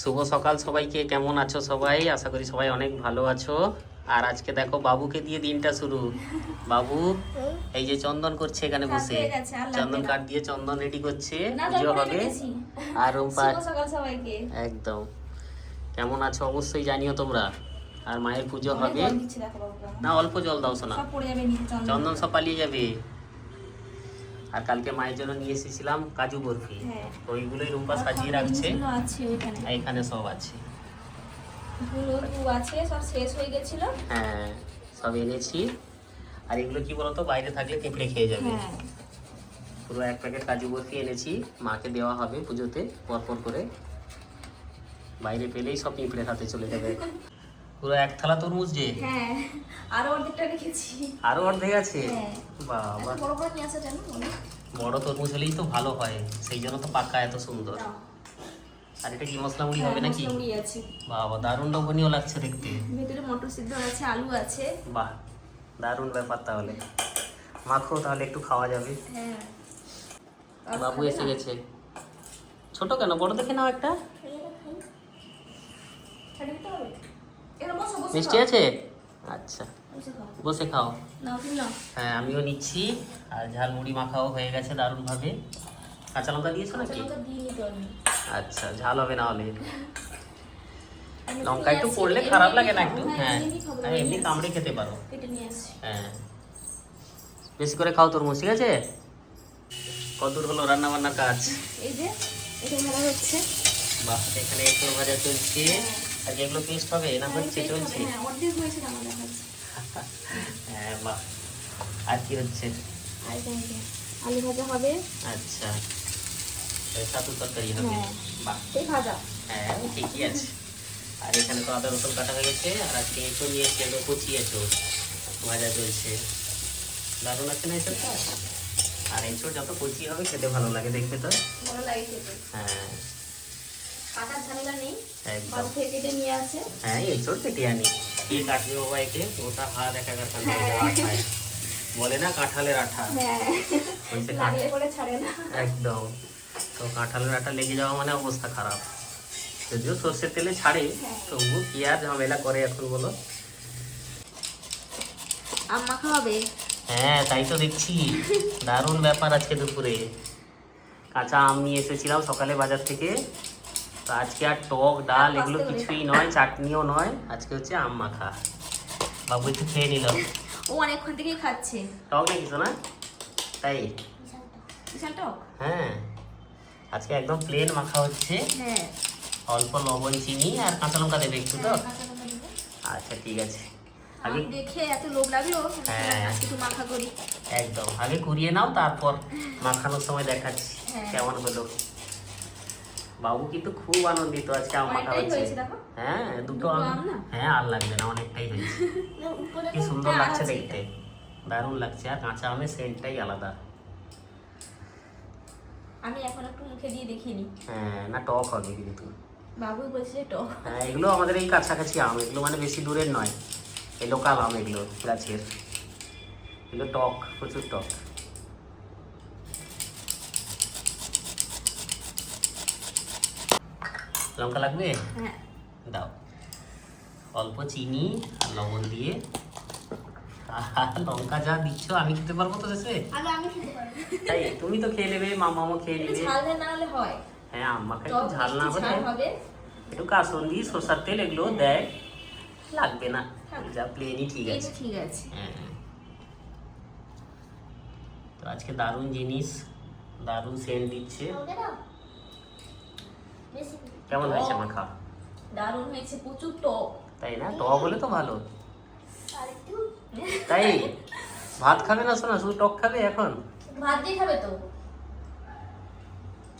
শুভ সকাল সবাইকে। কেমন আছো সবাই? আশা করি সবাই অনেক ভালো আছো। আর আজকে দেখো বাবুকে দিয়ে দিনটা শুরু। বাবু এই যে চন্দন করছে এখানে বসে, চন্দন কাঠ দিয়ে চন্দন রেডি করছে, পুজো হবে। আর রুম্পা একদম কেমন আছো অবশ্যই জানিও তোমরা। আর মায়ের পুজো হবে না, অল্প জল দাও শোনা, চন্দন সব পালিয়ে যাবে। আর কালকে মায়ের জন্য নিয়ে এসেছিলাম কাজু বরফি, ওইগুলোই রুম্পা সাজিয়ে রাখছে। এখানে সব আছে, হ্যাঁ সব এনেছি। আর এগুলো কি বলতো, বাইরে থাকলে কেঁপড়ে খেয়ে যাবে। পুরো এক প্যাকেট কাজু বরফি এনেছি, মাকে দেওয়া হবে পুজোতে পরপর করে। বাইরে পেলেই সব পিঁপড়ে হাতে চলে যাবে। পুরো এক থালা তরমুজ যে, আরো অর্ধেকটা রেখেছি। আরো অর্ধেক আছে। বাবা, বড় তরমুজ হলেই তো ভালো হয়, সেই জন্য তো পাকা এত সুন্দর। আর এটা কি মশলা মুড়ি হবে নাকি? বাবা দারুণ লোভনীয় লাগছে দেখতে। ভিতরে মটর সিদ্ধ আছে, আলু আছে। বাহ দারুণ ব্যাপার। তাহলে মাখো, তাহলে একটু খাওয়া যাবে। বাবু এসে গেছে। ছোট কেন, বড় দেখে নাও একটা। মিষ্টি আছে? আচ্ছা বসে খাও। হ্যাঁ আমিও নিচ্ছি। আর ঝাল মুড়ি মাখাও হয়ে গেছে দারুণ ভাবে। কাঁচা লঙ্কা দিয়েছো নাকি? আচ্ছা ঝাল হবে না হলে। লঙ্কা একটু পড়লে খারাপ লাগে না একটু? হ্যাঁ এমনি কামড়ে খেতে পারো। হ্যাঁ বেশি করে খাও তরমুজ, ঠিক আছে? কতদূর হলো রান্না বান্নার কাজ? এই যে এটা ভালো হচ্ছে। বাহ, এখানে একটু ভাজা চলছে। আর যেগুলো পেস্ট হবে না হচ্ছে চলছে। হ্যাঁ অর্ধেক হয়েছে আমাদের কাছে। হ্যাঁ বাহ। আর কি হচ্ছে? আর আলু ভাজা হবে। আচ্ছা ছাতুর তরকারি হবে। বাহ এই ভাজা। হ্যাঁ ঠিকই আছে। আর এখানে তো আদা রসুন কাটা হয়ে গেছে। আর আজকে এঁচো নিয়েছি, একদম কচি এঁচো, ভাজা চলছে। দারুণ আছে না এঁচোটা? আর এঁচোর যত কচি হবে খেতে ভালো লাগে, দেখবে তো। ভালো লাগে খেতে। হ্যাঁ কাটার ঝামেলা নেই, একদম। বাড়ি থেকে কেটে নিয়ে আসে। হ্যাঁ এঁচোর কেটে আনি, কে কাটবে বাবা একে? ওটা হাত একাকার কাটবে, আঠায় বলে না কাঁঠালের আঠা। লাগলে পরে ছাড়ে না। একদম। তো কাঁঠালের আঠা লেগে যাওয়া মানে অবস্থা খারাপ। যদিও সর্ষের তেলে ছাড়ে, তবুও কি আর ঝামেলা করে এখন বলো। আম মাখা হবে। হ্যাঁ তাই তো দেখছি, দারুণ ব্যাপার। আজকে দুপুরে কাঁচা আম নিয়ে এসেছিলাম সকালে বাজার থেকে। তো আজকে আর টক ডাল এগুলো কিছুই নয়, চাটনিও নয়, আজকে হচ্ছে আম মাখা। বাবু একটু খেয়ে নিল। ও অনেকক্ষণ থেকেই খাচ্ছে। টক নাকি না? তাই বিশাল টক। হ্যাঁ আজকে একদম প্লেন মাখা হচ্ছে। হ্যাঁ অল্প লবণ চিনি আর কাঁচা লঙ্কা দেবে একটু তো। আচ্ছা ঠিক আছে। আগে দেখে এত লোভ লাগলো। হ্যাঁ আজকে একটু মাখা করি। একদম, আগে কুড়িয়ে নাও, তারপর মাখানোর সময় দেখাচ্ছি কেমন হলো। বাবু কিন্তু খুব আনন্দিত আজকে আম মাখা হচ্ছে। হ্যাঁ দুটো আম। হ্যাঁ আর লাগবে না, অনেকটাই হয়েছে। কি সুন্দর লাগছে দেখতে, দারুণ লাগছে। আর কাঁচা আমের সেন্টটাই আলাদা। আমি এখন একটু মুখে দিয়ে দেখিনি। হ্যাঁ না টক হবে কিন্তু। বাবু বলছে টক। হ্যাঁ এগুলো আমাদের এই কাছাকাছি আম, এগুলো মানে বেশি দূরের নয়, এই লোকাল আম এগুলো গাছের। এগুলো টক, প্রচুর টক। লঙ্কা লাগবে? হ্যাঁ দাও। অল্প চিনি আর লবণ দিয়ে। লঙ্কা যা দিচ্ছ আমি খেতে পারবো তো শেষে? তাই তুমি তো খেয়ে নেবে, মামাও খেয়ে নেবে। ঝাল না হলে হয়। হ্যাঁ আম মাখা একটু ঝাল না হলে একটু কাসুন্দি সরষার তেল এগুলো দেয়, লাগবে না। যা প্লেনই ঠিক আছে। ঠিক আছে। হ্যাঁ তো আজকে দারুণ জিনিস, দারুণ সেন্ট দিচ্ছে। কেমন হয়েছে মাখা? দারুণ হয়েছে, প্রচুর টক। তাই না? টক হলে তো ভালো। তাই ভাত খাবে না শোনা, শুধু টক খাবে এখন? ভাত দিয়ে খাবে তো,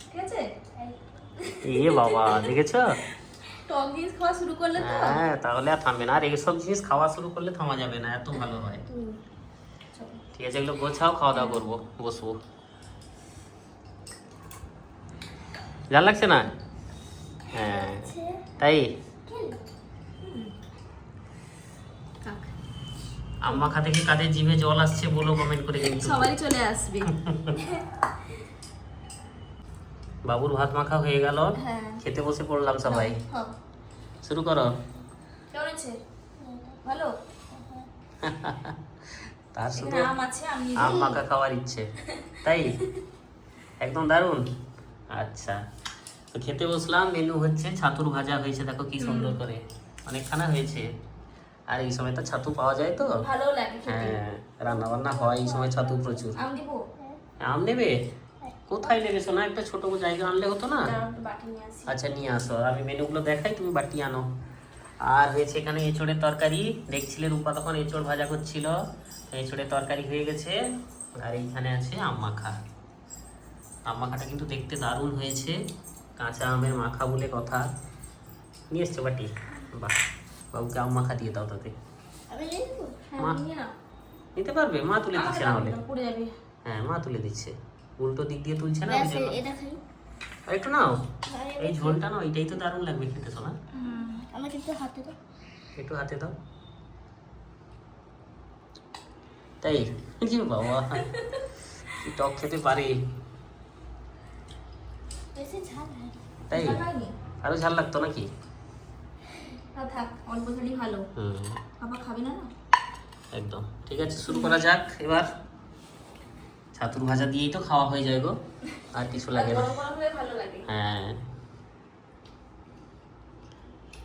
ঠিক আছে? এ বাবা দেখেছো, টক জিনিস খাওয়া শুরু করলে তো। হ্যাঁ তাহলে আর থামবে না। আর এইসব জিনিস খাওয়া শুরু করলে থামা যাবে না, এত ভালো হয়। ঠিক আছে এগুলো গোছাও, খাওয়া দাওয়া করবো, বসবো। জাল লাগছে না? হ্যাঁ তাই আম মাখা থেকে কাদের জিভে জল আসছে বলো কমেন্ট করে কিন্তু। সবাই চলে আসবে। বাবুর ভাত মাখা হয়ে গেল, হ্যাঁ খেতে বসে পড়লাম সবাই। হ্যাঁ। শুরু করো। কেমন আছে? ভালো। তার শুধু এখানে আম আছে, আম নিয়ে আম মাখা খাওয়ার ইচ্ছে, তাই? একদম দারুণ। আচ্ছা, তো খেতে বসলাম। মেনু হচ্ছে ছাতুর ভাজা হয়েছে, দেখো কি সুন্দর করে, অনেকখানা হয়েছে। আর এই সময় তো ছাতু পাওয়া যায় তো, ভালো লাগে খেতে। হ্যাঁ রান্না বান্না হয় এই সময়, ছাতু প্রচুর। আম দিব? আম নেবে? কোথায় নেবে সোনা? একটা ছোট জায়গা আনলে হতো না? দাঁড়াও, একটু বাটি নিয়ে আসি। আচ্ছা নিয়ে আসো, আমি মেনুগুলো দেখাই, তুমি বাটি আনো। আর হয়েছে এখানে এঁচড়ের তরকারি, দেখছিলে রূপা তখন এঁচড় ভাজা করছিল, এঁচড়ের তরকারি হয়ে গেছে। আর এইখানে আছে আম মাখা। আম মাখাটা কিন্তু দেখতে দারুণ হয়েছে, কাঁচা আমের মাখা বলে কথা। নিয়ে এসছো বাটি? বাহ, বাবুকে আম মাখা দিয়ে দাও তাতে। আমি নিয়ে নেবো? হ্যাঁ মা। নিয়ে নাও। নিতে পারবে? মা তুলে দিচ্ছে না হলে। পড়ে যাবে। হ্যাঁ মা তুলে দিচ্ছে, উল্টো দিক দিয়ে তুলছে না, ওই ব্যাস, জন্য। এটা খাই। আর একটু নাও, এই ঝোলটা নাও, এটাই তো দারুণ লাগবে খেতে শোনা। আমাকে একটু হাতে দাও। একটু হাতে দাও। তাই? কি বাবা, কি টক খেতে পারে, বেশি ঝাল হয়। তাই? ঝাল হয়নি? আরো ঝাল লাগতো নাকি? না থাক, অল্প ঝালই ভালো। হুম, বাবা খাবে না না? একদম ঠিক আছে, শুরু করা যাক এবার। ছাতুর ভাজা দিয়েই তো খাওয়া হয়ে যায় গো, আর কিছু লাগে না। গরম গরম হলে ভালো লাগে। হ্যাঁ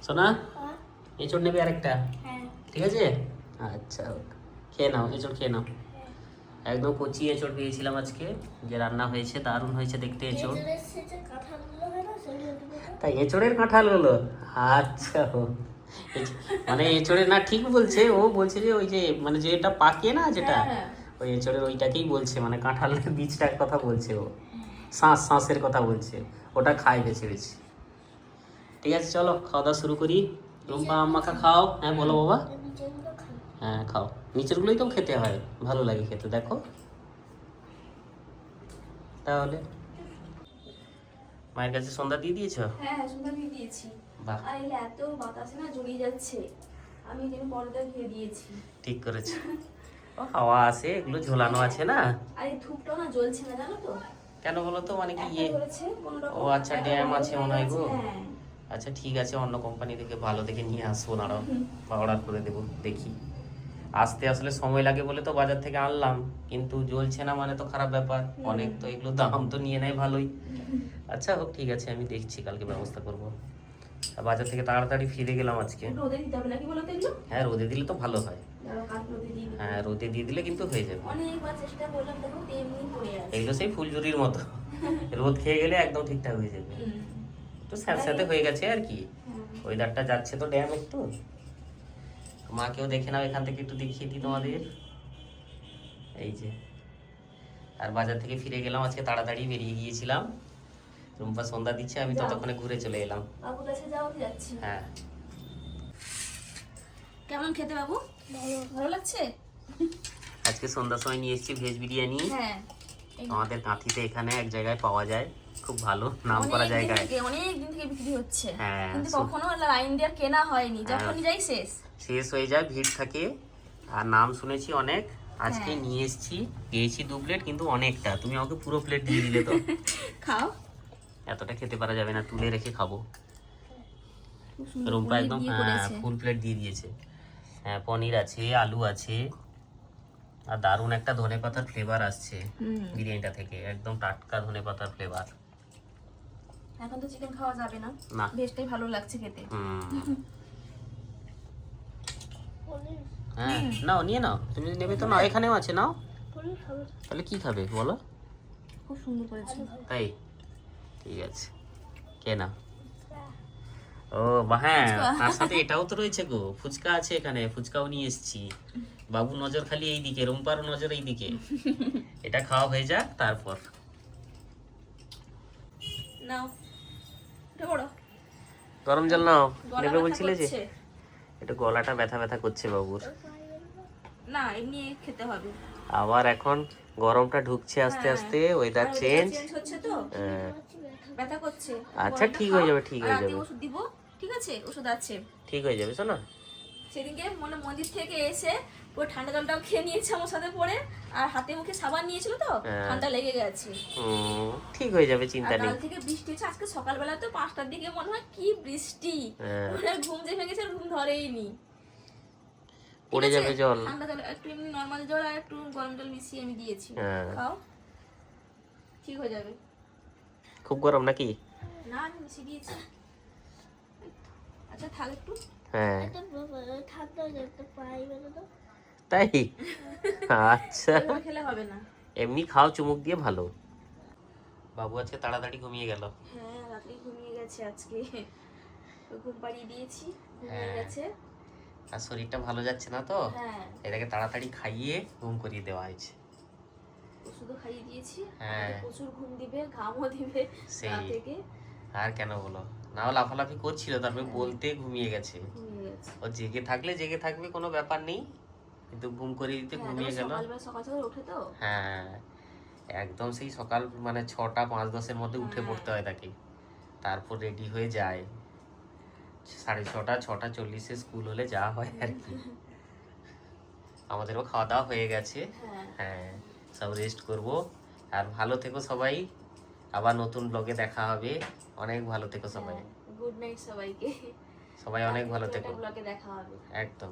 সোনা, এঁচড় নেবে আরেকটা? হ্যাঁ। ঠিক আছে, আচ্ছা খেয়ে নাও, এঁচড় খেয়ে নাও। একদম কচি এঁচড় পেয়েছিলাম আজকে, যে রান্না হয়েছে দারুণ হয়েছে দেখতে এঁচড়। তাই এঁচড়ের কাঁঠাল হলো? আচ্ছা মানে এঁচড়ের না, ঠিক বলছে ও, বলছে যে ওই যে মানে যেটা পাকে না, যেটা হ্যাঁ। ওই এঁচড়ের ওইটাকেই বলছে, মানে কাঁঠালের বীজটার কথা বলছে ও, শাঁসের কথা বলছে, ওটা খায় বেছে বেছে। ঠিক আছে চলো খাওয়া দাওয়া শুরু করি। রুম্পা আম মাখা খাও। হ্যাঁ বলো বাবা। হ্যাঁ খাও, নিচেরগুলোই তো খেতে হয়, ভালো লাগে খেতে। দেখো তাহলে মায়ের কাছে সন্ধ্যা দিয়ে দিয়েছো? হ্যাঁ সুন্দর দিয়ে দিয়েছি। বাহ, আর এই এত বাতাসে না জড়িয়ে যাচ্ছে, আমি যেন পর্দা ঘিরে দিয়েছি। ঠিক করেছো। ও হাওয়া আছে, এগুলো ঝোলানো আছে না। আর এই ধূপটাও না জ্বলছে না জানো তো। কেন বলো তো, মানে কি একটা ধরেছে কোনরকম। ও আচ্ছা, ড্যাম আছে মনে হয় গো। হ্যাঁ। আচ্ছা ঠিক আছে, অন্য কোম্পানি থেকে ভালো দেখে নিয়ে আসবো না, বা অর্ডার করে দেবো, দেখি। আসতে আসলে সময় লাগে বলে তো বাজার থেকে আনলাম, কিন্তু জ্বলছে না মানে তো খারাপ ব্যাপার। অনেক তো এগুলো দাম তো নিয়ে নেয় ভালোই। আচ্ছা হোক, ঠিক আছে, আমি দেখছি, কালকে ব্যবস্থা করবো। আর বাজার থেকে তাড়াতাড়ি ফিরে গেলাম আজকে। রোদে দিতে হবে নাকি বলো তো এগুলো? হ্যাঁ রোদে দিলে তো ভালো হয়। দাঁড়াও, কাল রোদে দিয়ে দিই। হ্যাঁ রোদে দিয়ে দিলে কিন্তু হয়ে যাবে। অনেকবার চেষ্টা করলাম, দেখো তেমনি পড়ে আছে। এগুলো সেই ফুলঝুরির মতো, রোদ খেয়ে গেলে একদম ঠিকঠাক হয়ে যাবে। একটু স্যাঁতস্যাঁতে হয়ে গেছে আর কি, ওয়েদারটা যাচ্ছে তো ড্যাম একটু। মাকেও দেখে নাও, এখান থেকে একটু দেখিয়ে দিই তোমাদের। এই যে, আর বাজার থেকে ফিরে গেলাম আজকে, তাড়াতাড়ি বেরিয়ে গিয়েছিলাম। রুম্পা সন্ধ্যা দিচ্ছে, আমি ততক্ষণে ঘুরে চলে এলাম। বাবুর কাছে যাও, যাচ্ছি। হ্যাঁ কেমন খেতে বাবু? ভালো লাগছে? আজকে সন্ধ্যার সময় নিয়ে এসেছি ভেজ বিরিয়ানি। হ্যাঁ, আমাদের কাঁথিতে এখানে এক জায়গায় পাওয়া যায়, খুব ভালো নাম করা জায়গায়। অনেক দিন থেকে বিক্রি হচ্ছে, হ্যাঁ, কিন্তু কখনো লাইন দিয়ে কেনা হয়নি, যখনই যাই শেষ। শেষ হয়ে যায়, ভিড় থাকে। আর নাম শুনেছি অনেক, আজকে হ্যাঁ। নিয়ে এসেছি। পেয়েছি 2 প্লেট, কিন্তু অনেকটা। তুমি আমাকে পুরো প্লেট দিয়ে দিলে তো। খাও। এতটা খেতে পারা যাবে না, তুলে রেখে খাবো। খুব সুন্দর রুম্পা পনির একদম দিয়ে হ্যাঁ করেছে। ফুল প্লেট দিয়ে দিয়েছে। হ্যাঁ পনির আছে, আলু আছে, আর দারুণ একটা ধনেপাতার ফ্লেভার আসছে বিরিয়ানিটা থেকে, একদম টাটকা ধনেপাতার ফ্লেভার। এখন তো চিকেন খাওয়া যাবে না, না। বেশটাই ভালো লাগছে খেতে। হ্যাঁ নাও, নিয়ে নাও, তুমি নেবে তো নাও, এখানেও আছে, নাও। তাহলে কি খাবে বলো? খুব সুন্দর করেছে। তাই ঠিক আছে, কে না। ও হ্যাঁ, তার সাথে এটাও তো রয়েছে গো, ফুচকা আছে এখানে, ফুচকাও নিয়ে এসেছি। বাবু নজর খালি এই দিকে, রুম্পার নজর এই দিকে। এটা খাওয়া হয়ে যাক তারপর। নাও, এটা বড় গরম জল নাও, গলা নেবে ব্যথা বলছিলে যে। করছে। একটু গলাটা ব্যথা ব্যথা করছে বাবুর। না, এমনি খেতে হবে। আবার এখন গরমটা ঢুকছে আস্তে আস্তে, ওয়েদার চেঞ্জ হচ্ছে তো, ব্যথা করছে। আচ্ছা ঠিক হয়ে যাবে, ঠিক হয়ে যাবে, ওষুধ দিব, ঠিক আছে, ওষুধ আছে। ঠিক হয়ে যাবে শোনা। সেদিনকে মন্দির থেকে এসে পুরো ঠান্ডা জলটাও খেয়ে নিয়েছে আমার সাথে পরে, আর হাতে মুখে সাবান নিয়েছিল তো হ্যাঁ। ঠান্ডা লেগে গেছে। ঠিক হয়ে যাবে, আর চিন্তা নেই। কাল থেকে বৃষ্টি হচ্ছে, আজকে সকালবেলা তো 5টার দিকে মনে হয় কি বৃষ্টি, হ্যাঁ। মানে ঘুম যে ভেঙেছে আর ঘুম ধরেই নি। পড়ে যাবে জল। ঠান্ডা জল একটু এমনি নরমাল জল আর একটু গরম জল মিশিয়ে আমি দিয়েছি, হ্যাঁ। খাও ঠিক হয়ে যাবে। খুব গরম নাকি? না আমি মিশিয়ে দিয়েছি। আচ্ছা থাক একটু। হ্যাঁ ঠান্ডা জলটা পাই বলো তো, তাই? আচ্ছা, এভাবে খেলে হবে না। এমনি খাও চুমুক দিয়ে, ভালো। বাবু আজকে তাড়াতাড়ি ঘুমিয়ে গেল। হ্যাঁ রাত্রি ঘুমিয়ে গেছে আজকে, ঘুম পাড়িয়ে দিয়েছি, ঘুমিয়ে হ্যাঁ। গেছে। আর শরীরটা ভালো যাচ্ছে না তো, হ্যাঁ এটাকে তাড়াতাড়ি খাইয়ে ঘুম করিয়ে দেওয়া হয়েছে। ওষুধও খাইয়ে দিয়েছি, হ্যাঁ। আমাকে প্রচুর ঘুম দিবে, ঘামও দিবে সেই। রাত থেকে। আর কেন বলো, নাও লাফালাফি করছিল, তারপরে বলতে ঘুমিয়ে গেছে। ঘুমিয়ে গেছে। ও জেগে থাকলে জেগে থাকবে, কোনো ব্যাপার নেই, কিন্তু ঘুম করিয়ে দিতে হ্যাঁ, ঘুমিয়ে গেল। সকালবেলা সকাল সকাল ওঠে তো। হ্যাঁ, একদম সেই সকাল মানে 6টা 5-10 মধ্যে উঠে হ্যাঁ। পড়তে হয় তাকে, তারপর রেডি হয়ে যায় 6:30 6:40 স্কুল হলে যা হয় আর কি। আমাদেরও খাওয়া দাওয়া হয়ে গেছে। হ্যাঁ হ্যাঁ, সব রেস্ট করব। আর ভালো থেকো সবাই, আবার নতুন ব্লগে দেখা হবে। অনেক ভালো থেকো সবাই, গুড নাইট সবাইকে। সবাই অনেক ভালো থেকো। ব্লগে দেখা হবে। একদম।